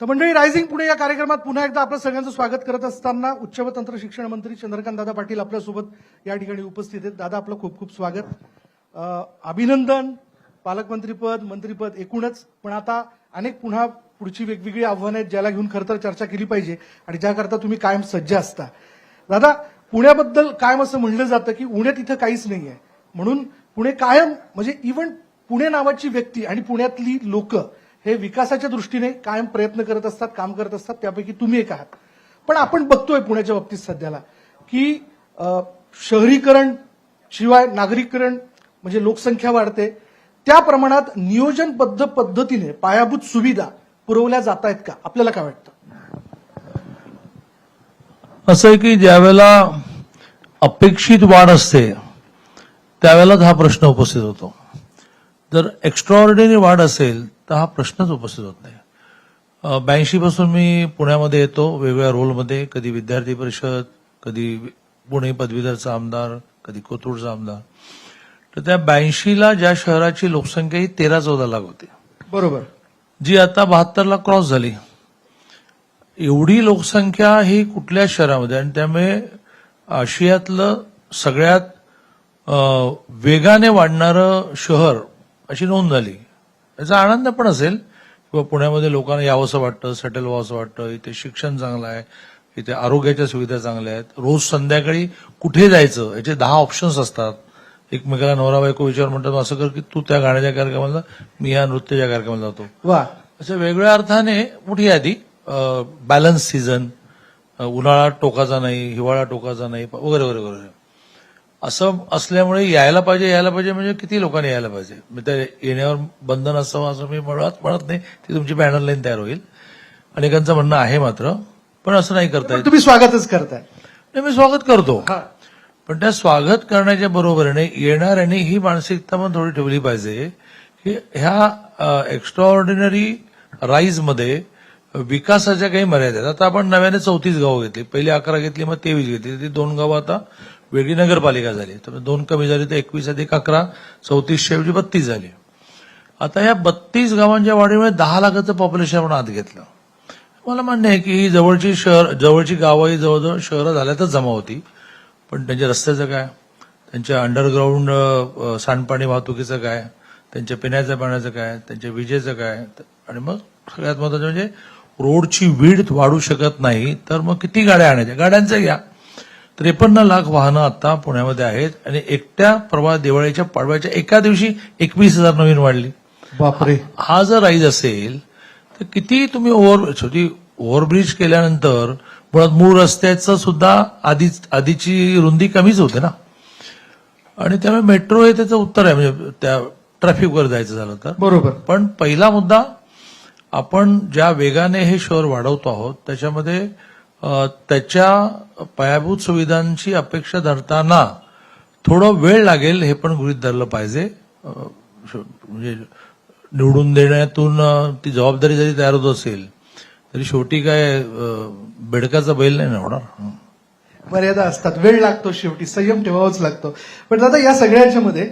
तर मंडळी, रायझिंग पुणे या कार्यक्रमात पुन्हा एकदा आपलं सगळ्यांचं स्वागत करत असताना उच्च व तंत्र शिक्षण मंत्री चंद्रकांत दादा पाटील आपल्यासोबत या ठिकाणी उपस्थित आहेत. दादा, आपलं खूप खूप स्वागत. अभिनंदन, पालकमंत्रीपद, मंत्रीपद एकूणच. पण आता अनेक पुन्हा पुढची वेगवेगळी आव्हानं आहेत ज्याला घेऊन खरं तर चर्चा केली पाहिजे आणि ज्याकरता तुम्ही कायम सज्ज असता. दादा, पुण्याबद्दल कायम असं म्हणलं जातं की पुण्यात इथं काहीच नाही आहे, म्हणून पुणे कायम म्हणजे इव्हन पुणे नावाची व्यक्ती आणि पुण्यातली लोक हे विकासाच्या दृष्टीने कायम प्रयत्न करत असतात, काम करत असतात. त्यापैकी तुम्ही एक आहात. पण आपण बघतोय पुण्याच्या बाबतीत सध्याला की शहरीकरण शिवाय नागरीकरण म्हणजे लोकसंख्या वाढते, त्या प्रमाणात नियोजनबद्ध पद्धतीने पायाभूत सुविधा पुरवल्या जात आहेत का? आपल्याला काय वाटतं? असं आहे की ज्यावेळेला अपेक्षित वाढ असते त्यावेळेलाच हा प्रश्न उपस्थित होतो. जर एक्स्ट्राऑर्डिनरी वाढ असेल तर हा प्रश्नच उपस्थित होत नाही. 82 पासून मी पुण्यामध्ये येतो, वेगवेगळ्या रोलमध्ये, कधी विद्यार्थी परिषद, कधी पुणे पदवीधरचा आमदार, कधी कोथरूडचा आमदार. तर त्या 82ला ज्या शहराची लोकसंख्या ही 13-14 लाख होती, बरोबर, जी आता 72ला क्रॉस झाली. एवढी लोकसंख्या ही कुठल्या शहरामध्ये, आणि त्यामुळे आशियातलं सगळ्यात वेगाने वाढणारं शहर अशी नोंद झाली. याचा आनंद पण असेल किंवा पुण्यामध्ये लोकांना यावंसं वाटतं, सेटल व्हावंसं वाटतं. इथे शिक्षण चांगलं आहे, इथे आरोग्याच्या सुविधा चांगल्या आहेत. रोज संध्याकाळी कुठे जायचं याचे 10 ऑप्शन्स असतात. एकमेकाला नवरा बायको विचार म्हणतात, असं कर की तू त्या गाण्याच्या कार्यक्रमाला, मी या नृत्याच्या कार्यक्रमाला जातो. वा, अशा वेगळ्या अर्थाने मोठी यादी. बॅलन्स सीझन, उन्हाळा टोकाचा नाही, हिवाळा टोकाचा नाही, वगैरे वगैरे वगैरे. असं असल्यामुळे यायला पाहिजे म्हणजे किती लोकांनी यायला पाहिजे. त्या येण्यावर बंधन असावं असं मी म्हणत नाही. ती तुमची पॅनल लाईन तयार होईल. अनेकांचं म्हणणं आहे मात्र, पण असं नाही करता येत. तुम्ही स्वागतच करताय. नाही, मी स्वागत करतो, पण त्या स्वागत करण्याच्या बरोबरीने येणाऱ्यांनी ही मानसिकता पण थोडी ठेवली पाहिजे की ह्या एक्स्ट्राऑर्डिनरी राईजमध्ये विकासाच्या काही मर्यादा आहेत. आता आपण नव्याने 34 गावं घेतली, पहिली 11 घेतली, मग 23 घेतली. ती 2 गावं आता वेगळी नगरपालिका झाली, तर 2 कमी झाली, तर 21 अधिक 11 34च्या ऐवजी 32 झाली. आता या 32 गावांच्या वाढीमुळे 10 लाखाचं पॉप्युलेशन आपण आत घेतलं. मला मान्य आहे की ही जवळची गावं ही जवळजवळ शहरं झाल्यातच जमा होती, पण त्यांच्या रस्त्याचं काय, त्यांच्या अंडरग्राऊंड सांडपाणी वाहतुकीचं काय, त्यांच्या पिण्याच्या पाण्याचं काय, त्यांच्या विजेचं काय, आणि मग सगळ्यात महत्वाचं म्हणजे रोडची विड्थ वाढू शकत नाही, तर मग किती गाड्या आणायच्या? गाड्यांचं घ्या. 53 लाख वाहनं आता पुण्यामध्ये आहेत, आणि एकट्या परवा दिवाळीच्या पाडव्याच्या एका दिवशी 21,000 नवीन वाढली. बापरे. हा जर राईज असेल तर किती तुम्ही ओव्हरब्रिज केल्यानंतर मुळात मूळ रस्त्याचं सुद्धा आधीची रुंदी कमीच होते ना, आणि त्यामुळे मेट्रो हे त्याचं उत्तर आहे. म्हणजे त्या ट्रॅफिकवर जायचं झालं तर बरोबर. पण पहिला मुद्दा, आपण ज्या वेगाने हे शहर वाढवतो आहोत त्याच्यामध्ये त्याच्या पायाभूत सुविधांची अपेक्षा धरताना थोडं वेळ लागेल हे पण गृहीत धरलं पाहिजे. म्हणजे निवडून देण्यातून ती जबाबदारी जरी तयार होत असेल तरी शेवटी काय बेडकाचा बैल नाही ना होणार. मर्यादा असतात, वेळ लागतो, शेवटी संयम ठेवावाच लागतो. पण दादा, या सगळ्याच्या मध्ये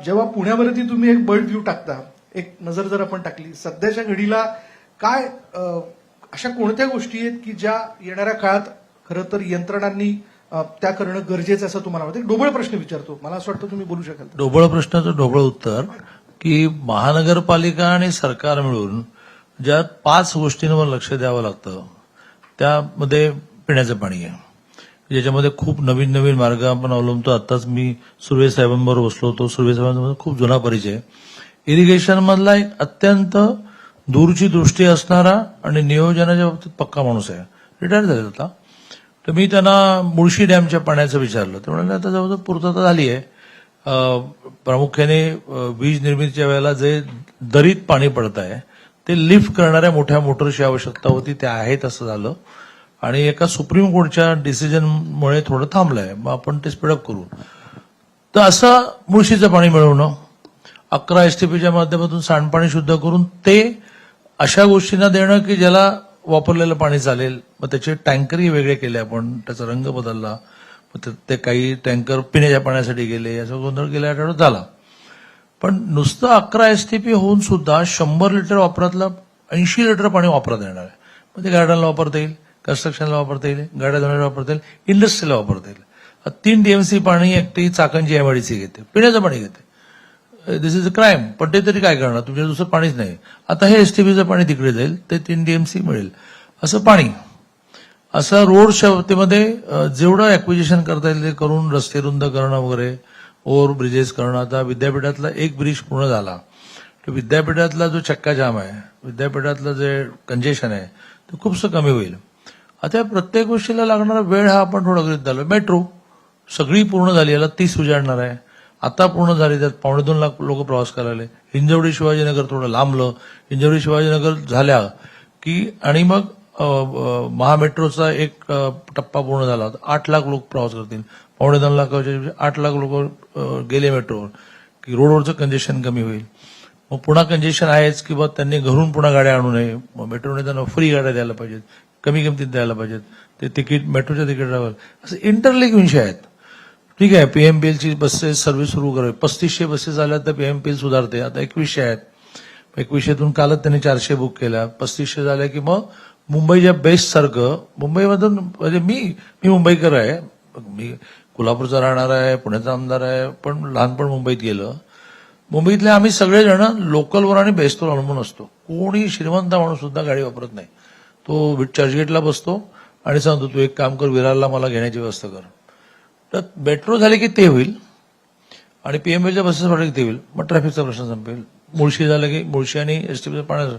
जेव्हा पुण्यावरती तुम्ही एक बर्ड व्ह्यू टाकता, एक नजर जर आपण टाकली, सध्याच्या घडीला काय अशा कोणत्या गोष्टी आहेत की ज्या येणाऱ्या काळात खरं तर यंत्रणांनी त्या करणं गरजेचं असं तुम्हाला वाटतं? ढोबळ प्रश्न विचारतो, मला असं वाटतं तुम्ही बोलू शकाल. ढोबळ प्रश्नाचं ढोबळ उत्तर की महानगरपालिका आणि सरकार मिळून ज्या 5 गोष्टींवर लक्ष द्यावं लागतं, त्यामध्ये पिण्याचं पाणी आहे, ज्याच्यामध्ये खूप नवीन नवीन मार्ग आपण अवलंबतो. आताच मी सुर्वे साहेबांबरोबर बसलो होतो. सुर्वे साहेबांचा खूप जुना परिचय. इरिगेशन मधला एक अत्यंत दूरची दृष्टी असणारा आणि नियोजनाच्या बाबतीत पक्का माणूस आहे. रिटायर झाले होता. तर मी त्यांना मुळशी डॅमच्या पाण्याचं विचारलं, तर म्हणाले आता जवळजवळ पूर्तता झाली आहे. प्रामुख्याने वीज निर्मितीच्या वेळेला जे दरीत पाणी पडत आहे ते लिफ्ट करणाऱ्या मोठ्या मोटरची आवश्यकता होती, त्या आहेत असं झालं, आणि एका सुप्रीम कोर्टच्या डिसिजनमुळे थोडं थांबलंय. मग आपण ते स्पीडअप करू. तर असं मुळशीचं पाणी मिळवणं, 11 एसटीपीच्या माध्यमातून सांडपाणी शुद्ध करून ते अशा गोष्टींना देणं की ज्याला वापरलेलं पाणी चालेल. मग त्याचे टँकरही वेगळे केले आपण, त्याचा रंग बदलला. मग ते काही टँकर पिण्याच्या पाण्यासाठी गेले, याचा गोंधळ गेल्या आठवड्यात झाला. पण नुसतं 11 एसटीपी होऊन सुद्धा 100 लिटर वापरातला 80 लिटर पाणी वापरता येणार आहे. मग ते गार्डनला वापरता येईल, कन्स्ट्रक्शनला वापरता येईल, गाड्या धुण्याला वापरता येईल, इंडस्ट्रीला वापरता येईल. 3 TMC पाणी एकटी चाकणची MIDC घेते, पिण्याचं पाणी घेते. दिस इज अ क्राईम. पण ते तरी काय करणार, तुमच्या दुसरं पाणीच नाही. आता हे STBचं पाणी तिकडे जाईल, ते 3 TMC मिळेल असं पाणी. असं रोड शब्दमध्ये जेवढं ऍक्विजिशन करता येईल ते करून रस्ते रुंद करणं वगैरे, ओव्हर ब्रिजेस करणं. आता विद्यापीठातला एक ब्रिज पूर्ण झाला, तर विद्यापीठातला जो चक्का जाम आहे, विद्यापीठातलं जे कंजेशन आहे ते खूपसं कमी होईल. आता प्रत्येक गोष्टीला लागणारा वेळ हा आपण थोडा गृहीत धरला. मेट्रो सगळी पूर्ण झाली, याला 30 उजाडणार आहे. आता पूर्ण झाली, त्यात 2.25 लाख लोक प्रवास करायला. हिंजवडी शिवाजीनगर थोडं लांबलं, हिंजवडी शिवाजीनगर झाल्या की आणि मग महामेट्रोचा एक टप्पा पूर्ण झाला, 8 लाख लोक प्रवास करतील. 2.25 लाखाच्या 8 लाख लोक गेले मेट्रोवर की रोडवरचं कंजेशन कमी होईल. मग पुन्हा कंजेशन आहेच की बा त्यांनी घरून पुन्हा गाड्या आणू नये, मग मेट्रोने त्यांना फ्री गाड्या द्यायला पाहिजेत, कमी किमतीत द्यायला पाहिजेत. ते तिकीट मेट्रोच्या तिकीटावर असे इंटरलिंक विषय आहेत. ठीक आहे, PMPLची बसेस सर्व्हिस सुरू करावी. 3500 बसेस आल्या तर PMPL सुधारते. आता 2100 आहेत, 2100तून कालच त्यांनी 400 बुक केल्या. 3500 झाल्या की मग मुंबईच्या बेस्ट सारखं मुंबईमधून, म्हणजे मी मुंबईकर आहे, मी कोल्हापूरचा राहणार आहे, पुण्याचा आमदार आहे, पण लहानपण मुंबईत गेलं. मुंबईतले आम्ही सगळेजण लोकलवर आणि बेस्टवर अवलंबून असतो. कोणी श्रीमंत माणूस सुद्धा गाडी वापरत नाही. तो चर्चगेटला बसतो आणि सांगतो तू एक काम कर, विरारला मला घेण्याची व्यवस्था कर. तर मेट्रो झाली की ते होईल आणि PMPLच्या बसेस वाटलं की ते होईल. मग ट्रॅफिकचा प्रश्न संपेल. मुळशी झालं की मुळशी आणि STBचं पाण्याचं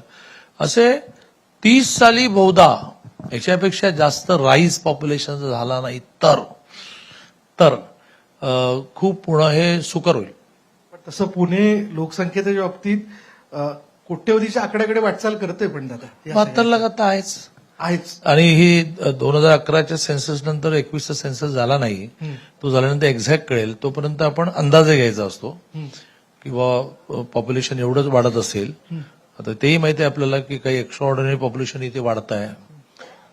असे 30 साली बहुधा याच्यापेक्षा जास्त राईज पॉप्युलेशन झाला नाही तर खूप पुन्हा हे सुकर होईल. पण तसं पुणे लोकसंख्येच्या बाबतीत कोट्यवधीच्या आकड्याकडे वाटचाल करते. पण दादा 72 लाख आता आहेच. आणि ही 2011च्या सेन्सस नंतर 21चा सेन्सस झाला नाही. तो झाल्यानंतर एक्झॅक्ट कळेल. तोपर्यंत आपण अंदाजे घ्यायचा असतो किंवा पॉप्युलेशन एवढंच वाढत असेल. आता तेही माहिती आहे आपल्याला की काही एक्स्ट्राऑर्डिनरी पॉप्युलेशन इथे वाढत आहे.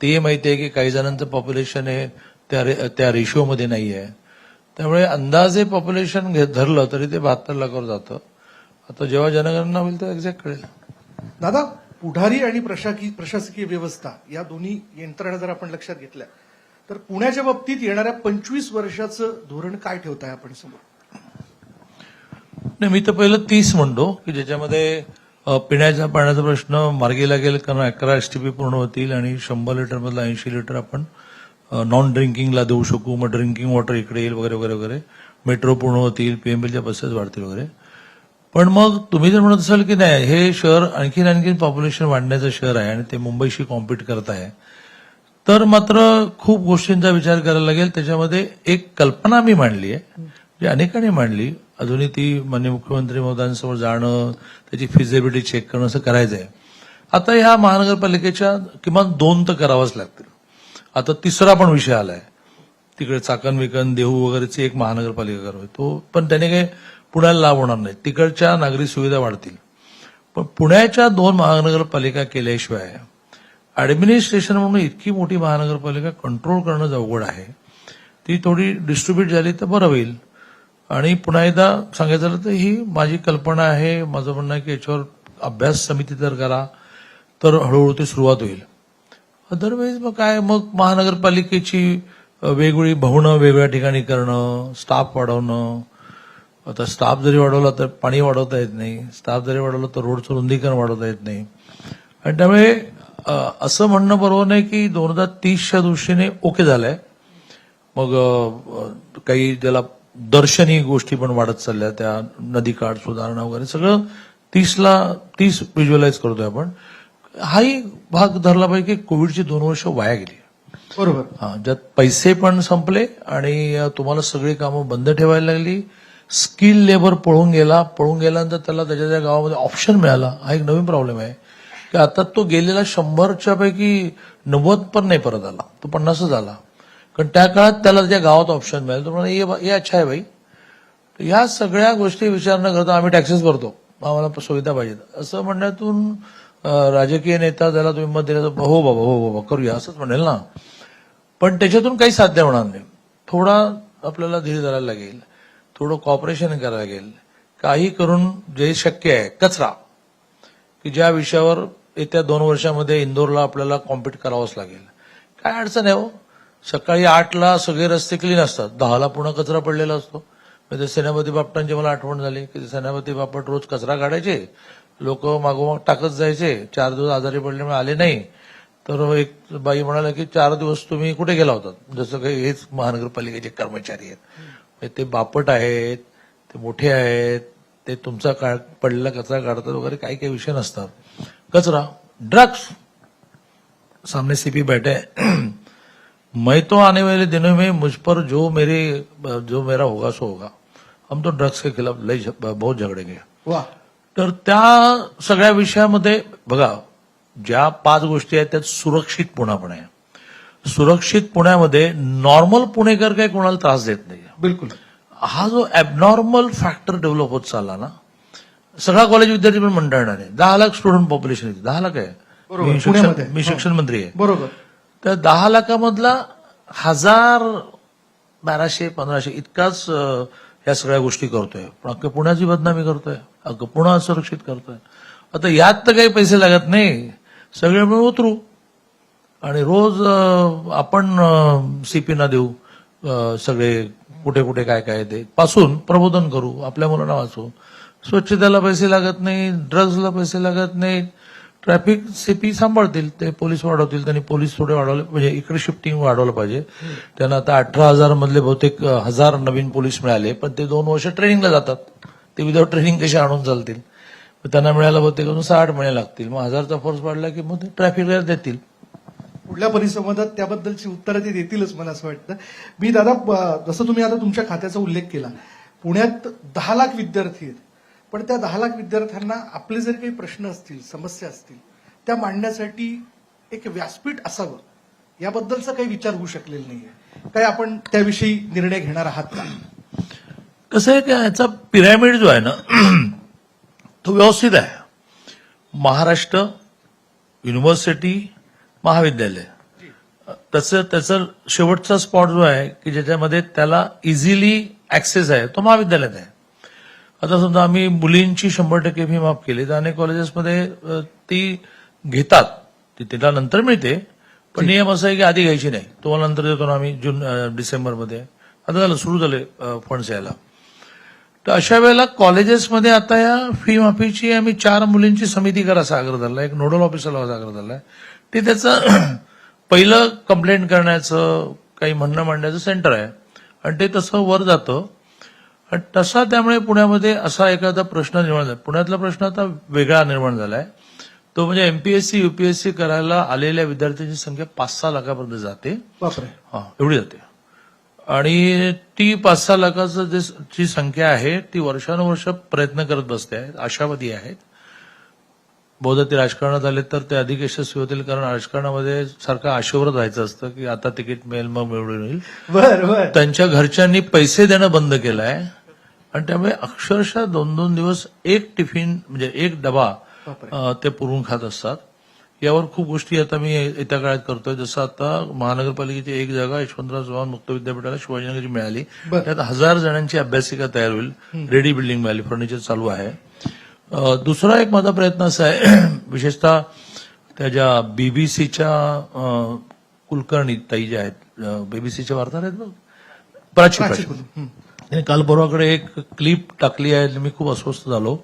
तेही माहिती आहे की काही जणांचं पॉप्युलेशन हे त्या रेशिओमध्ये नाही आहे. त्यामुळे अंदाजे पॉप्युलेशन धरलं तरी ते 72 लाखावर जातं. आता जेव्हा जनगणना होईल तेव्हा एक्झॅक्ट कळेल. दादा, पुढारी आणि प्रशासकीय व्यवस्था या दोन्ही यंत्रणा जर आपण लक्षात घेतल्या तर पुण्याच्या बाबतीत येणाऱ्या 25 वर्षाचं धोरण काय ठेवताय आपण समोर? नाही, मी तर पहिलं 30 म्हणतो की ज्याच्यामध्ये पिण्याच्या पाण्याचा प्रश्न मार्गी लागेल, कारण 11 STP पूर्ण होतील आणि 100 लिटर मधला 80 लिटर आपण नॉन ड्रिंकिंगला देऊ शकू. मग ड्रिंकिंग वॉटर इकडे येईल वगैरे वगैरे वगैरे. मेट्रो पूर्ण होतील, PMPLच्या बसेस वाढतील वगैरे. पण मग तुम्ही जर म्हणत असाल की नाही हे शहर आणखीन पॉप्युलेशन वाढण्याचं शहर आहे आणि ते मुंबईशी कॉम्पिट करत आहे, तर मात्र खूप गोष्टींचा विचार करायला लागेल. त्याच्यामध्ये एक कल्पना मी मांडली आहे, जी अनेकांनी मांडली. अजूनही ती माननीय मुख्यमंत्री महोदयांसमोर जाणं, त्याची फिजिबिलिटी चेक करणं असं करायचं आहे. आता ह्या महानगरपालिकेच्या किमान 2 तर करावाच लागतील. आता 3रा पण विषय आलाय, तिकडे चाकण विकन देहू वगैरेची एक महानगरपालिका करावी. तो पण त्याने काही पुण्याला लाभ होणार नाही. तिकडच्या नागरी सुविधा वाढतील. पण पुण्याच्या 2 महानगरपालिका केल्याशिवाय ऍडमिनिस्ट्रेशन म्हणून इतकी मोठी महानगरपालिका कंट्रोल करणं अवघड आहे. ती थोडी डिस्ट्रीब्यूट झाली तर बरं होईल. आणि पुन्हा एकदा सांगायचं झालं तर ही माझी कल्पना आहे. माझं म्हणणं आहे की याच्यावर अभ्यास समिती तर करा, तर हळूहळू ती सुरुवात होईल. अदरवाईज मग काय, मग महानगरपालिकेची वेगवेगळी भवनं वेगवेगळ्या ठिकाणी करणं, स्टाफ वाढवणं. आता स्टाफ जरी वाढवला तर पाणी वाढवता येत नाही, स्टाफ जरी वाढवलं तर रोडचं रुंदीकरण वाढवता येत नाही. आणि त्यामुळे असं म्हणणं बरोबर नाही की 2030च्या दृष्टीने ओके झालंय. मग काही त्याला दर्शनी गोष्टी पण वाढत चालल्या, त्या नदीकाठ सुधारणा वगैरे सगळं 30 व्हिज्युअलाइज करतोय आपण. हाही भाग धरला पाहिजे की कोविडची 2 वर्ष वाया गेली. बरोबर. ज्यात पैसे पण संपले आणि तुम्हाला सगळी कामं बंद ठेवायला लागली. स्किल लेबर पळून गेल्यानंतर त्याला त्याच्या गावामध्ये ऑप्शन मिळाला. हा एक नवीन प्रॉब्लेम आहे की आता तो गेलेला 100च्या पैकी 90 पण नाही परत आला, तो 50च आला. कारण त्या काळात त्याला त्याच्या गावात ऑप्शन मिळालं. तो म्हणा हे अच्छा आहे भाई. या सगळ्या गोष्टी विचार न करता आम्ही टॅक्सेस भरतो, आम्हाला सुविधा पाहिजेत असं म्हणण्यातून राजकीय नेता ज्याला तुम्ही मत दिलं तर हो बाबा करूया असंच म्हणेल ना. पण त्याच्यातून काही साध्य होणार नाही. थोडा आपल्याला धीर धरायला लागेल, थोडं कॉपरेशन करायला लागेल. काही करून जे शक्य आहे, कचरा की ज्या विषयावर येत्या 2 वर्षामध्ये इंदोरला आपल्याला कॉम्पिट करावंच लागेल. काय अडचण आहे हो, सकाळी 8ला सगळे रस्ते क्लीन असतात, 10ला पुन्हा कचरा पडलेला असतो. म्हणजे सेनापती बापटांची मला आठवण झाली की सेनापती बापट रोज कचरा काढायचे, लोक मागोमाग टाकत जायचे. 4 दिवस आजारी पडल्यामुळे आले नाही, तर एक बाई म्हणाला की 4 दिवस तुम्ही कुठे गेला होता, जसं काही हेच महानगरपालिकेचे कर्मचारी आहेत. म्हणजे ते बापट आहेत, ते मोठे आहेत, ते तुमचा पडलेला कचरा काढतात वगैरे काही काही विषय नसतात. कचरा, ड्रग्स, सामने सीपी बैठे हैं. मैं तो आने वाले दिनों में मुझ पर जो मेरा होगा सो होगा. हम तो ड्रग्स के खिलाफ बहुत झगडेंगे. वा, तर त्या सगळ्या विषयामध्ये बघा, ज्या 5 गोष्टी आहेत त्यात सुरक्षित पुणा पण आहे. सुरक्षित पुण्यामध्ये नॉर्मल पुणेकर काही कोणाला त्रास देत नाही. बिलकुल. हा जो ॲबनॉर्मल फॅक्टर डेव्हलप होत चालला ना, सगळा कॉलेज विद्यार्थी पण म्हणता येणार नाही. 10 लाख स्टुडंट पॉप्युलेशन आहे, 10 लाख आहे. बरोबर, पुण्यामध्ये. मी शिक्षण मंत्री आहे. बरोबर. तर 10 लाखामधला 1000, 1200-1500 इतकाच या सगळ्या गोष्टी करतोय, पण अख्ख्या पुण्याची बदनामी करतोय, अख्खं पुणे असुरक्षित करतोय. आता यात तर काही पैसे लागत नाही, सगळे मिळून उतरू आणि रोज आपण सीपीना देऊ सगळे कुठे कुठे काय काय ते पासून प्रबोधन करू, आपल्या मुलांना वाचू. स्वच्छतेला पैसे लागत नाही, ड्रग्जला पैसे लागत नाही, ट्रॅफिक सीपी सांभाळतील, ते पोलीस वाढवतील. त्यांनी पोलीस थोडे वाढवले, म्हणजे इकडे शिफ्टिंग वाढवलं पाहिजे. त्यांना आता 18,000 मधले बहुतेक 1000 नवीन पोलीस मिळाले, पण ते 2 वर्ष ट्रेनिंगला जातात. ते विदाऊट ट्रेनिंग कसे आणून चालतील. त्यांना मिळायला बहुतेक 60 महिने लागतील. मग 1000चा फोर्स वाढला की मग ते ट्रॅफिकला देतील. पुढल्या परिसंवादात त्याबद्दलची उत्तरं ते देतीलच, मला असं वाटतं. मी दादा, जसं तुम्ही आता तुमच्या खात्याचा उल्लेख केला, पुण्यात 10 लाख विद्यार्थी आहेत, पण त्या 10 लाख विद्यार्थ्यांना आपले जर काही प्रश्न असतील, समस्या असतील, त्या मांडण्यासाठी एक व्यासपीठ असावं, याबद्दलचा काही विचार होऊ शकलेला नाहीये. काय आपण त्याविषयी निर्णय घेणार आहात का? कसं आहे की याचा पिरॅमिड जो आहे ना तो व्यवस्थित आहे. महाराष्ट्र, युनिव्हर्सिटी, महाविद्यालय, त्याचं शेवटचा स्पॉट जो आहे की ज्याच्यामध्ये त्याला इझिली ऍक्सेस आहे तो महाविद्यालयात आहे. आता समजा आम्ही मुलींची 100% फी माफ केली, तर अनेक कॉलेजेसमध्ये ती घेतात, ती तिला नंतर मिळते, पण नियम असा आहे की आधी घ्यायची नाही. तुम्हाला नंतर देतो ना आम्ही डिसेंबरमध्ये. आता झालं, सुरू झाले फंड्स यायला. तर अशा वेळेला कॉलेजेसमध्ये आता या फी माफीची आम्ही 4 मुलींची समिती करायचा आग्रह धरला, एक नोडल ऑफिसरला आग्रह धरलाय. ते त्याचं पहिलं कंप्लेंट करण्याचं, काही म्हणणं मांडण्याचं सेंटर आहे, आणि ते तसं वर जातं. आणि तसा त्यामुळे पुण्यामध्ये असा एखादा प्रश्न निर्माण झाला. पुण्यातला प्रश्न आता वेगळा निर्माण झालाय, तो म्हणजे एमपीएससी युपीएससी करायला आलेल्या विद्यार्थ्यांची संख्या 5-6 लाखापर्यंत जाते. बापरे. एवढी जाते. आणि ती 5-6 लाखाचं जी संख्या आहे ती वर्षानुवर्ष प्रयत्न करत बसते आहेत, आशावादी आहेत. बहुधा ते राजकारणात आले तर ते अधिक यशस्वी होतील, कारण राजकारणामध्ये सारखं आशेवरच राहायचं असतं की आता तिकीट मिळेल, मग मिळून येईल. बरं. त्यांच्या घरच्यांनी पैसे देणं बंद केलंय, आणि त्यामुळे अक्षरशः 2-2 दिवस एक टिफिन, म्हणजे एक डबा ते पुरून खात असतात. यावर खूप गोष्टी आता मी येत्या काळात करतोय. जसं आता महानगरपालिकेची एक जागा यशवंतराव चव्हाण मुक्त विद्यापीठाला शिवाजीनगरची मिळाली, त्यात 1000 जणांची अभ्यासिका तयार होईल, रेडी बिल्डिंग मिळाली, फर्निचर चालू आहे. दुसरा एक माझा प्रयत्न असा आहे, विशेषतः त्या ज्या बीबीसीच्या कुलकर्णी ताई ज्या आहेत, बीबीसीच्या वार्ताहर आहेत, प्राची, त्यांनी काल परवाकडे एक क्लिप टाकली आहे. मी खूप अस्वस्थ झालो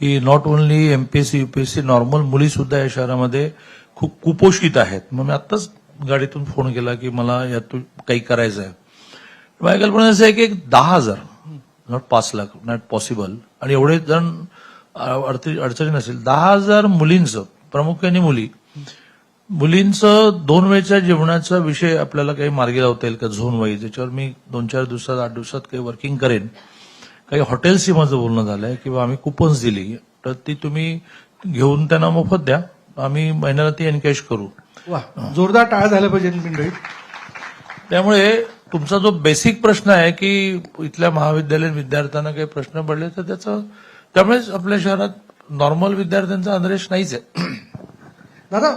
की not only MPSC UPSC, normal मुली सुद्धा या शहरामध्ये खूप कुपोषित आहेत. मग मी आत्ताच गाडीतून फोन केला की मला यातून काही करायचं आहे. माझी कल्पना असं आहे की 10,000, नॉट 5 लाख, नॉट पॉसिबल, आणि एवढे जण अडचणी नसेल, 10,000 मुलींचं, प्रामुख्याने मुलींचं 2 वेळच्या जेवणाचा विषय आपल्याला काही मार्गी लावता येईल का झोन वाईज. याच्यावर मी 2-4 दिवसात, 8 दिवसात काही वर्किंग करेन. काही हॉटेल्सशी माझं बोलणं झालंय किंवा आम्ही कुपन्स दिली, तर ती तुम्ही घेऊन त्यांना मोफत द्या, आम्ही महिन्याला ती एनकॅश करू. वा, जोरदार टाळ्या झाल्या पाहिजे मंडळी. त्यामुळे तुमचा जो बेसिक प्रश्न आहे की इथल्या महाविद्यालयीन विद्यार्थ्यांना काही प्रश्न पडले, तर त्यामुळेच आपल्या शहरात नॉर्मल विद्यार्थ्यांचा अनरेश नाहीच आहे. दादा,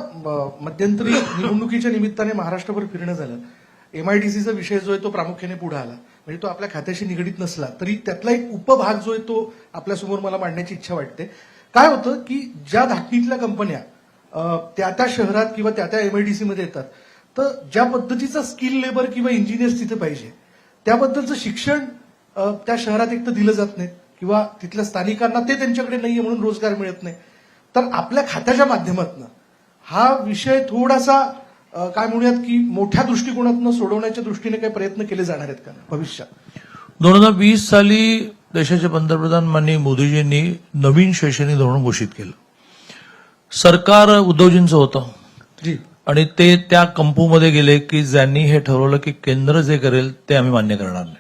मध्यंतरी निवडणुकीच्या निमित्ताने महाराष्ट्रभर फिरणं झालं. एमआयडीसीचा विषय जो आहे तो प्रामुख्याने पुढे आला, म्हणजे तो आपल्या खात्याशी निगडीत नसला तरी त्यातला एक उपभाग जो आहे तो आपल्यासमोर मला मांडण्याची इच्छा वाटते. काय होतं की ज्या धाटणीतल्या कंपन्या त्या त्या शहरात किंवा त्या त्या एमआयडीसी मध्ये येतात, तर ज्या पद्धतीचा स्किल लेबर किंवा इंजिनियर्स तिथे पाहिजे त्याबद्दलचं शिक्षण त्या शहरात एक तर दिलं जात नाही किंवा तिथल्या स्थानिकांना ते त्यांच्याकडे नाहीये म्हणून रोजगार मिळत नाही. तर आपल्या खात्याच्या माध्यमातून हा विषय थोडासा काय म्हणूयात की मोठ्या दृष्टिकोनातून सोडवण्याच्या दृष्टीने काही प्रयत्न केले जाणार आहेत का भविष्यात? 2020 साली देशाचे पंतप्रधान माननीय मोदीजींनी नवीन शैक्षणिक धोरण घोषित केलं. सरकार उद्धवजींचं होतं जी. आणि ते त्या कंपूमध्ये गेले की ज्यांनी हे ठरवलं की केंद्र जे करेल ते आम्ही मान्य करणार नाही.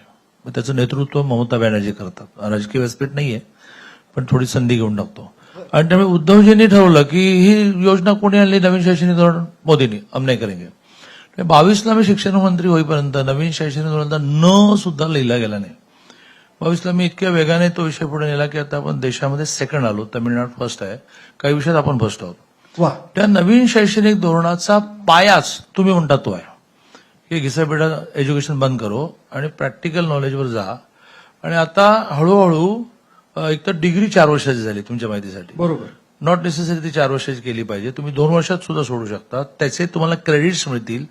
मग त्याचं नेतृत्व ममता बॅनर्जी करतात. राजकीय व्यासपीठ नाहीये, पण थोडी संधी घेऊन टाकतो. आणि त्यामुळे उद्धवजींनी ठरवलं की ही योजना कोणी आणली, नवीन शैक्षणिक धोरण मोदींनी, हम नाही करेंगे. 22ला मी शिक्षण मंत्री होईपर्यंत नवीन शैक्षणिक धोरणाचा न सुद्धा लिहिला गेला नाही. 22ला मी इतक्या वेगाने तो विषय पुढे नेला की आता आपण देशामध्ये सेकंड आलो, तामिळनाडू फर्स्ट आहे, काही विषयात आपण फर्स्ट आहोत. वा. त्या नवीन शैक्षणिक धोरणाचा पायाच तुम्ही म्हणता तो आहे की घिसापिटा एज्युकेशन बंद करो आणि प्रॅक्टिकल नॉलेजवर जा. आणि आता हळूहळू एक तर डिग्री 4 वर्षाची झाली तुमच्या माहितीसाठी. बरोबर. नॉट नेसेसरी ती 4 वर्षाची केली पाहिजे. तुम्ही 2 वर्षात सुद्धा सोडू शकता. त्याचे तुम्हाला क्रेडिट्स मिळतील.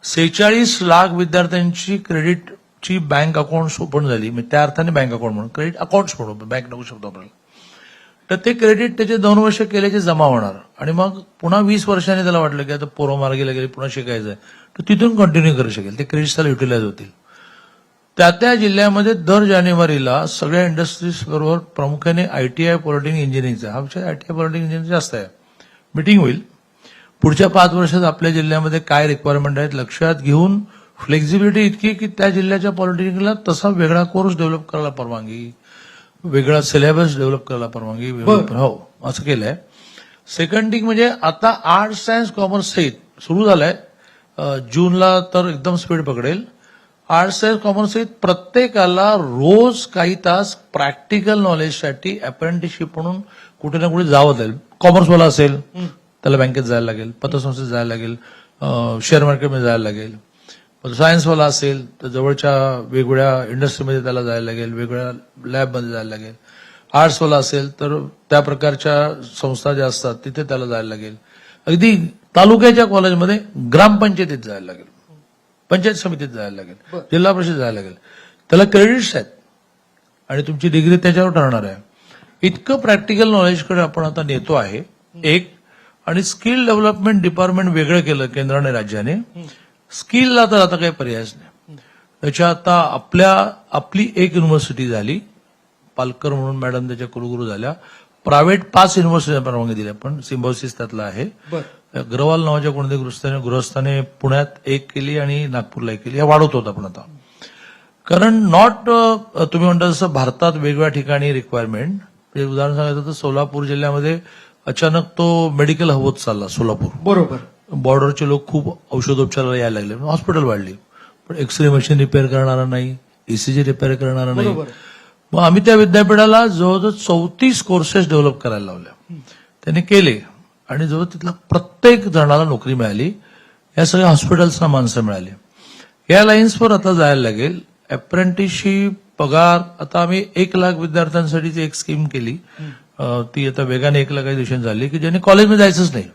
46 लाख विद्यार्थ्यांची क्रेडिटची बँक अकाउंट ओपन झाली. म्हणजे त्या अर्थाने बँक अकाउंट म्हणून, क्रेडिट अकाउंट्स म्हणून, बँक नको शब्द आपल्याला. तर ते क्रेडिट त्याचे 2 वर्ष केल्याचे जमा होणार आणि मग पुन्हा 20 वर्षांनी त्याला वाटलं की आता पोरं मार्गेला गेले, पुन्हा शिकायचं आहे, तर तिथून कंटिन्यू करू शकेल. ते क्रेडिट्स त्याला युटिलाइज होतील. त्या जिल्ह्यामध्ये दर जानेवारीला सगळ्या इंडस्ट्रीज बरोबर प्रामुख्याने आयटीआय पॉलिटेक्निक इंजिनिअरिंगचा, हा विषय आयटीआय पॉलिटेक्निक इंजिनिअरिंग जास्त आहे, मीटिंग होईल. पुढच्या 5 वर्षात आपल्या जिल्ह्यामध्ये काय रिक्वायरमेंट आहेत लक्षात घेऊन फ्लेक्झिबिलिटी इतकी की त्या जिल्ह्याच्या पॉलिटेक्निकला तसा वेगळा कोर्स डेव्हलप करायला परवानगी, वेगळा सिलेबस डेव्हलप करायला परवानगी, हो असं केलंय. सेकंड थिंग म्हणजे आता आर्ट सायन्स कॉमर्स सहित सुरू झालंय. जूनला तर एकदम स्पीड पकडेल. आर्ट सायन्स कॉमर्स सहित प्रत्येकाला रोज काही तास प्रॅक्टिकल नॉलेजसाठी अप्रेंटिसशिप म्हणून कुठे ना कुठे जावं जाईल. कॉमर्सवाला असेल त्याला बँकेत जायला लागेल, पतसंस्थेत जायला लागेल, शेअर मार्केटमध्ये जायला लागेल. सायन्सवाला असेल तर जवळच्या वेगवेगळ्या इंडस्ट्रीमध्ये त्याला जायला लागेल, वेगवेगळ्या लॅबमध्ये जायला लागेल. आर्ट्सवाला असेल तर त्या प्रकारच्या संस्था ज्या असतात तिथे त्याला जायला लागेल. अगदी तालुक्याच्या कॉलेजमध्ये ग्रामपंचायतीत जायला लागेल, पंचायत समितीत जायला लागेल, जिल्हा परिषद जायला लागेल. त्याला क्रेडिट्स आहेत आणि तुमची डिग्री त्याच्यावर ठरणार आहे. इतकं प्रॅक्टिकल नॉलेजकडे आपण आता नेतो आहे. एक आणि स्किल डेव्हलपमेंट डिपार्टमेंट वेगळं केलं केंद्राने राज्याने. स्किलला तर आता काही पर्यायच नाही. त्याच्या आता आपली एक युनिव्हर्सिटी झाली, पालकर म्हणून मॅडम त्याच्या कुलगुरू झाल्या. प्रायव्हेट 5 युनिव्हर्सिटी परवानगी दिल्या, पण सिम्बॉसिस त्यातला आहे. अग्रवाल नावाच्या कोणत्या गृहस्थाने पुण्यात 1 केली आणि नागपूरला 1 केली. या वाढवत होता आपण आता, कारण नॉट तुम्ही म्हणता जसं भारतात वेगवेगळ्या ठिकाणी रिक्वायरमेंट. उदाहरण सांगायचं तर सोलापूर जिल्ह्यामध्ये अचानक तो मेडिकल हब होत चालला. सोलापूर बरोबर. बॉर्डरचे लोक खूप औषधोपचाराला यायला लागले, हॉस्पिटल वाढली, पण एक्सरे मशीन रिपेअर करणारा नाही, ईसीजी रिपेअर करणारा नाही. मग आम्ही त्या विद्यापीठाला जवळजवळ 34 कोर्सेस डेव्हलप करायला लावल्या. त्यांनी केले आणि जवळ तिथला प्रत्येक जणाला नोकरी मिळाली. या सगळ्या हॉस्पिटल्सना माणसं मिळाली. या लाईन्सवर आता जायला लागेल. अप्रेंटिसशिप, पगार. आता आम्ही 1 लाख विद्यार्थ्यांसाठीची एक स्कीम केली, ती आता वेगाने 1 लाख दिवसांनी झाली की ज्यांनी कॉलेजमध्ये जायचंच नाही,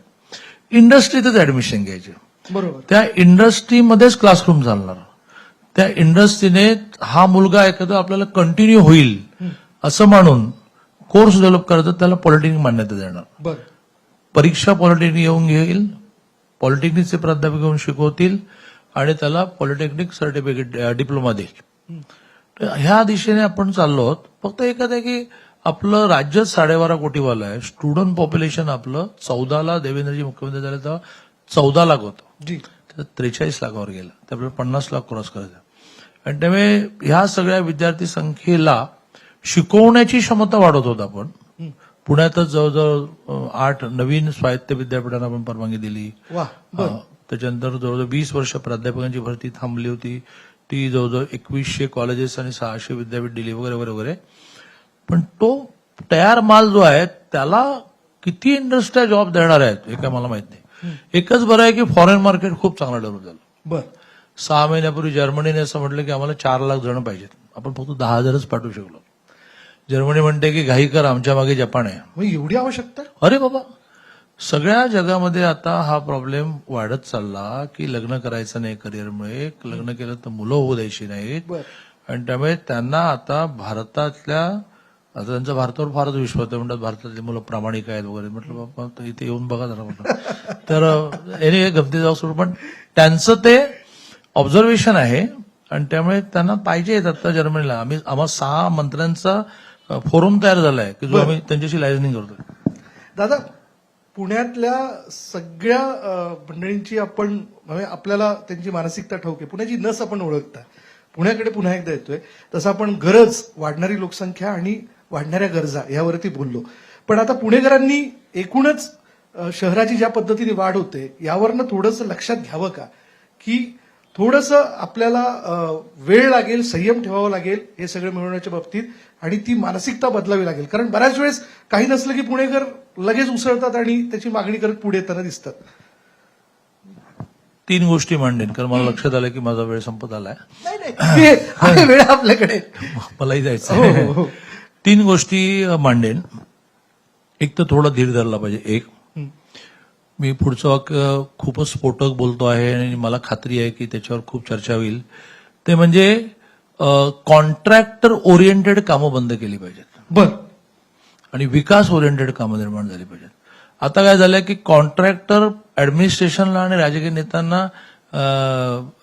इंडस्ट्रीतच ऍडमिशन घ्यायचे. बरोबर. त्या इंडस्ट्रीमध्येच क्लासरूम चालणार. त्या इंडस्ट्रीने हा मुलगा एखादा आपल्याला कंटिन्यू होईल असं मानून कोर्स डेव्हलप करायचा, त्याला पॉलिटेक्निक मान्यता देणार. परीक्षा पॉलिटेक्निक येऊन घेईल, पॉलिटेक्निकचे प्राध्यापक येऊन शिकवतील आणि त्याला पॉलिटेक्निक सर्टिफिकेट डिप्लोमा देईल. ह्या दिशेने आपण चाललो आहोत. फक्त एकच आहे की आपलं राज्य 12.5 कोटीवाला आहे. स्टुडंट पॉप्युलेशन आपलं 14ला देवेंद्रजी मुख्यमंत्री झाले तेव्हा 14 लाख होतं, 43 लाखावर गेलं. तर आपल्याला 50 लाख क्रॉस करायचं. आणि त्यामुळे ह्या सगळ्या विद्यार्थी संख्येला शिकवण्याची क्षमता वाढवत होत आपण. पुण्यातच जवळजवळ 8 नवीन स्वायत्त विद्यापीठांना आपण परवानगी दिली. त्याच्यानंतर जवळजवळ 20 वर्ष प्राध्यापकांची भरती थांबली होती, ती जवळजवळ 2100 कॉलेजेस आणि 600 विद्यापीठ दिली वगैरे वगैरे वगैरे. पण तो तयार माल जो आहे त्याला किती इंडस्ट्री जॉब देणार आहेत हे काय मला माहित नाही. एकच बरं आहे की फॉरेन मार्केट खूप चांगलं डेव्हलप झालं. 6 महिन्यापूर्वी जर्मनीने असं म्हटलं की आम्हाला 4 लाख जण पाहिजेत, आपण फक्त 10,000च पाठवू शकलो. जर्मनी म्हणते की घाई कर, आमच्या मागे जपान आहे. एवढी आवश्यकता? अरे बाबा, सगळ्या जगामध्ये आता हा प्रॉब्लेम वाढत चालला की लग्न करायचं नाही करिअरमुळे, लग्न केलं तर मुलं होऊ द्यायची नाहीत, बर आणि त्यामुळे त्यांना आता भारतातल्या, आता त्यांचा भारतावर फारच विश्वास आहे, म्हणतात भारतातली मुलं प्रामाणिक आहेत वगैरे. म्हटलं बाबा तर इथे येऊन बघा जरा म्हटलं. तर एनिवे गमती जाऊ सोडून, पण त्यांचं ते ऑब्झर्वेशन आहे आणि त्यामुळे त्यांना पाहिजे. आता जर्मनीला आम्हा 6 मंत्र्यांचा फोरम तयार झालाय की जो बरं. आम्ही त्यांच्याशी लायझनिंग करतोय. दादा, पुण्यातल्या सगळ्या मंडळींची आपण म्हणजे आपल्याला त्यांची मानसिकता ठाऊक आहे. पुण्याची नस आपण ओळखता. पुण्याकडे पुन्हा एकदा येतोय तसं आपण गरज, वाढणारी लोकसंख्या आणि वाढणाऱ्या गरजा यावरती बोललो. पण आता पुणेकरांनी एकूणच शहराची ज्या पद्धतीने वाढ होते यावरनं थोडंसं लक्षात घ्यावं का, की थोडंसं आपल्याला वेळ लागेल, संयम ठेवावा लागेल हे सगळं मिळवण्याच्या बाबतीत, आणि ती मानसिकता बदलावी लागेल. कारण बऱ्याच वेळेस काही नसलं की पुणेकर लगेच उसळतात आणि त्याची मागणी करत पुढे येताना दिसतात. 3 गोष्टी मांडेन, कारण मला लक्षात आलं की माझा वेळ संपत आलाय. नाही नाही, आहे वेळ आपल्याकडे. मलाही हो, जायचं. हो, हो. 3 गोष्टी मांडेन. एक तर थोडा धीर धरला पाहिजे. एक, मी पुढचं वाक्य खूपच स्फोटक बोलतो आहे आणि मला खात्री आहे की त्याच्यावर खूप चर्चा होईल. ते म्हणजे कॉन्ट्रॅक्टर ओरिएंटेड कामं बंद केली पाहिजेत बर आणि विकास ओरिएंटेड कामं निर्माण झाली पाहिजेत. आता काय झालंय की कॉन्ट्रॅक्टर ऍडमिनिस्ट्रेशनला आणि राजकीय नेत्यांना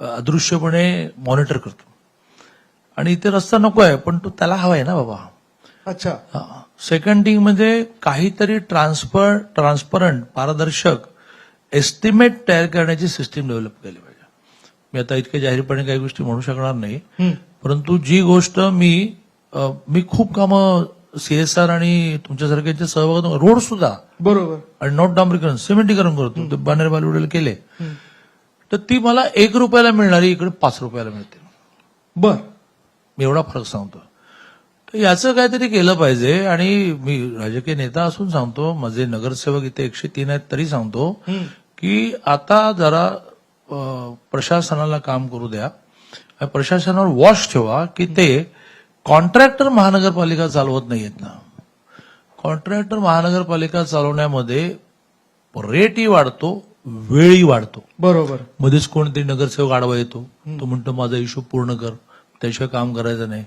अदृश्यपणे मॉनिटर करतो आणि इथे रस्ता नको आहे पण तो त्याला हवाय ना बाबा. अच्छा. सेकंड थिंग म्हणजे काहीतरी ट्रान्सपरंट, पारदर्शक एस्टिमेट तयार करण्याची सिस्टीम डेव्हलप केली पाहिजे. मी आता इतके जाहीरपणे काही गोष्टी म्हणू शकणार नाही, परंतु जी गोष्ट मी खूप कामं सीएसआर आणि तुमच्यासारख्यांच्या सहभागातून, रोड सुद्धा बरोबर, आणि नॉट डांबरीकरण, सिमेंटीकरण करतो, ते बानेर बालवडेला केले, तर ती मला 1 रुपयाला मिळणारी इकडे 5 रुपयाला मिळते. बर. मी एवढा फरक सांगतो. तर याचं काहीतरी केलं पाहिजे. आणि मी राजकीय नेता असून सांगतो, माझे नगरसेवक इथे 103 आहेत तरी सांगतो की आता जरा प्रशासनाला काम करू द्या. प्रशासनावर वॉच ठेवा की ते कॉन्ट्रॅक्टर महानगरपालिका चालवत नाहीयेत ना. कॉन्ट्रॅक्टर महानगरपालिका चालवण्यामध्ये रेटही वाढतो, वेळही वाढतो. बरोबर. मध्येच कोणतरी नगरसेवक आडवा येतो, तो म्हणतो माझा इश्यू पूर्ण कर, त्याशिवाय काम करायचं नाही.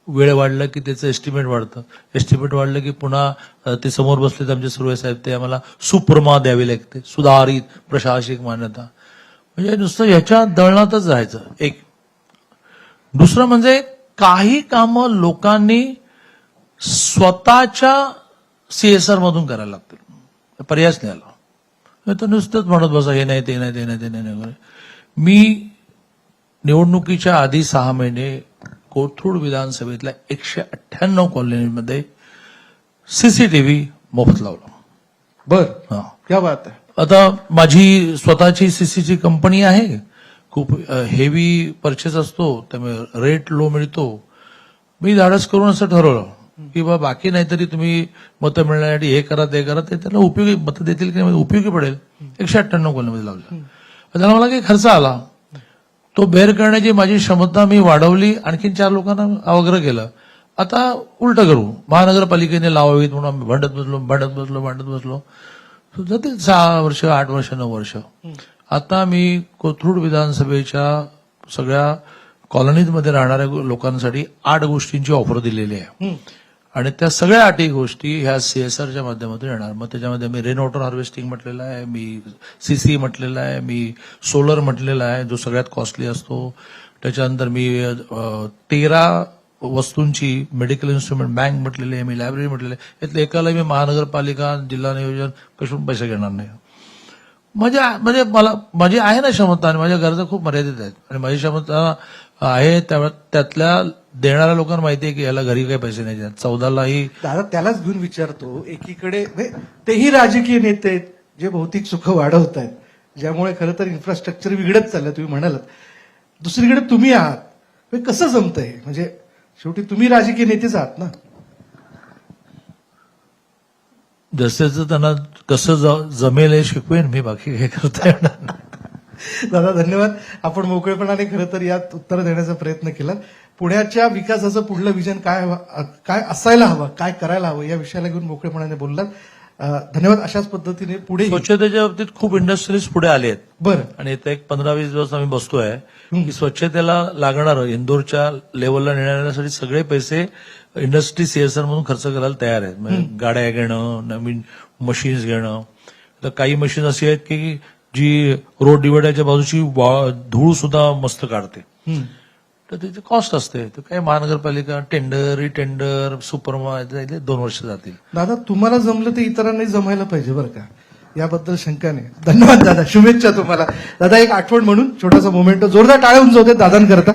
वेळ वाढला की त्याचं एस्टिमेट वाढतं, एस्टिमेट वाढलं की पुन्हा ते समोर बसलेत आमचे सुर्वे साहेब, ते आम्हाला सुप्रमा द्यावी लागते, सुधारित प्रशासकीय मान्यता. म्हणजे नुसतं ह्याच्या दळणातच राहायचं. एक. दुसरं म्हणजे काही कामं लोकांनी स्वतःच्या सीएसआर मधून करायला लागतील, पर्यायच नाही आला. तर नुसतंच म्हणत बसा हे नाही ते नाही ते नाही ते नाही. मी निवडणुकीच्या आधी 6 महिने कोथरूड विधानसभेतल्या 198 कॉलनीमध्ये सीसीटीव्ही मोफत लावला. बर. हा. क्या बात आहे. आता माझी स्वतःची सीसीची कंपनी आहे, खूप हेवी परचेस असतो, त्यामुळे रेट लो मिळतो. मी धाडस करून असं ठरवलं की बा बाकी नाहीतरी तुम्ही मतं मिळण्यासाठी हे करा ते करा, ते त्यांना उपयोगी मतं देतील की उपयोगी पडेल. 198 कॉलनीमध्ये लावलं. त्याला मला काही खर्च आला, तो बेअर करण्याची माझी क्षमता मी वाढवली, आणखीन 4 लोकांना अवग्रह केलं. आता उलट करू, महानगरपालिकेने लावावीत म्हणून आम्ही भांडत बसलो. जातील 6 वर्ष, 8 वर्ष, 9 वर्ष. आता मी कोथरूड विधानसभेच्या सगळ्या कॉलनीजमध्ये राहणाऱ्या लोकांसाठी 8 गोष्टींची ऑफर दिलेली आहे आणि त्या सगळ्या 8 गोष्टी ह्या सीएसआरच्या माध्यमातून येणार. मग त्याच्यामध्ये मी रेन वॉटर हार्वेस्टिंग म्हटलेलं आहे, मी सीसी म्हटलेलं आहे, मी सोलर म्हटलेलं आहे जो सगळ्यात कॉस्टली असतो. त्याच्यानंतर मी 13 वस्तूंची मेडिकल इन्स्ट्रुमेंट बँक म्हटलेली आहे, मी लायब्ररी म्हटलेली आहे. यातल्या एकाला मी महानगरपालिका, जिल्हा नियोजन कशून पैसे घेणार नाही. म्हणजे मला माझी आहे ना क्षमता आणि माझ्या गरजा खूप मर्यादित आहेत आणि माझी क्षमता आहे त्यातल्या देणाऱ्या लोकांना माहिती आहे की याला घरी काही पैसे नाही देत. 14लाही दादा त्यालाच घेऊन विचारतो, एकीकडे तेही राजकीय नेते आहेत जे भौतिक सुख वाढवत आहेत, ज्यामुळे खरं तर इन्फ्रास्ट्रक्चर बिघडत चाललं तुम्ही म्हणालात. दुसरीकडे तुम्ही आहात, कसं जमतंय? म्हणजे शेवटी तुम्ही राजकीय नेतेच आहात ना. जसं त्यांना कसं जमेल हे शिकवेन मी, बाकी काय करता येणार नाही. दादा धन्यवाद. आपण मोकळेपणाने खरं तर यात उत्तर देण्याचा प्रयत्न केला. पुण्याच्या विकासाचं पुढलं विजन काय असायला हवं, काय करायला हवं या विषयाला घेऊन मोकळेपणाने बोललात. धन्यवाद. अशाच पद्धतीने पुढे स्वच्छतेच्या बाबतीत खूप इंडस्ट्रीज पुढे आले आहेत बरं. आणि येत्या एक 15-20 दिवस आम्ही बसतोय की स्वच्छतेला लागणारं इंदोरच्या लेवलला नेण्यासाठी सगळे पैसे इंडस्ट्री सीएसआर म्हणून खर्च करायला तयार आहेत. म्हणजे गाड्या घेणं, नवीन मशीन्स घेणं. तर काही मशीन अशी आहेत की जी रोड डिवायडरच्या बाजूची धूळ सुद्धा मस्त काढते. तर त्याची कॉस्ट असते. तर काही महानगरपालिका टेंडर, रिटेंडर, सुपरमार्केट 2 वर्ष जातील. दादा तुम्हाला जमलं ते इतरांनाही जमायला पाहिजे बरं का, याबद्दल शंका नाही. धन्यवाद दादा, शुभेच्छा तुम्हाला. दादा एक आठवण म्हणून छोटासा मोमेंट, जोरदार टाळ्या होऊन जाऊ देत दादांकरता.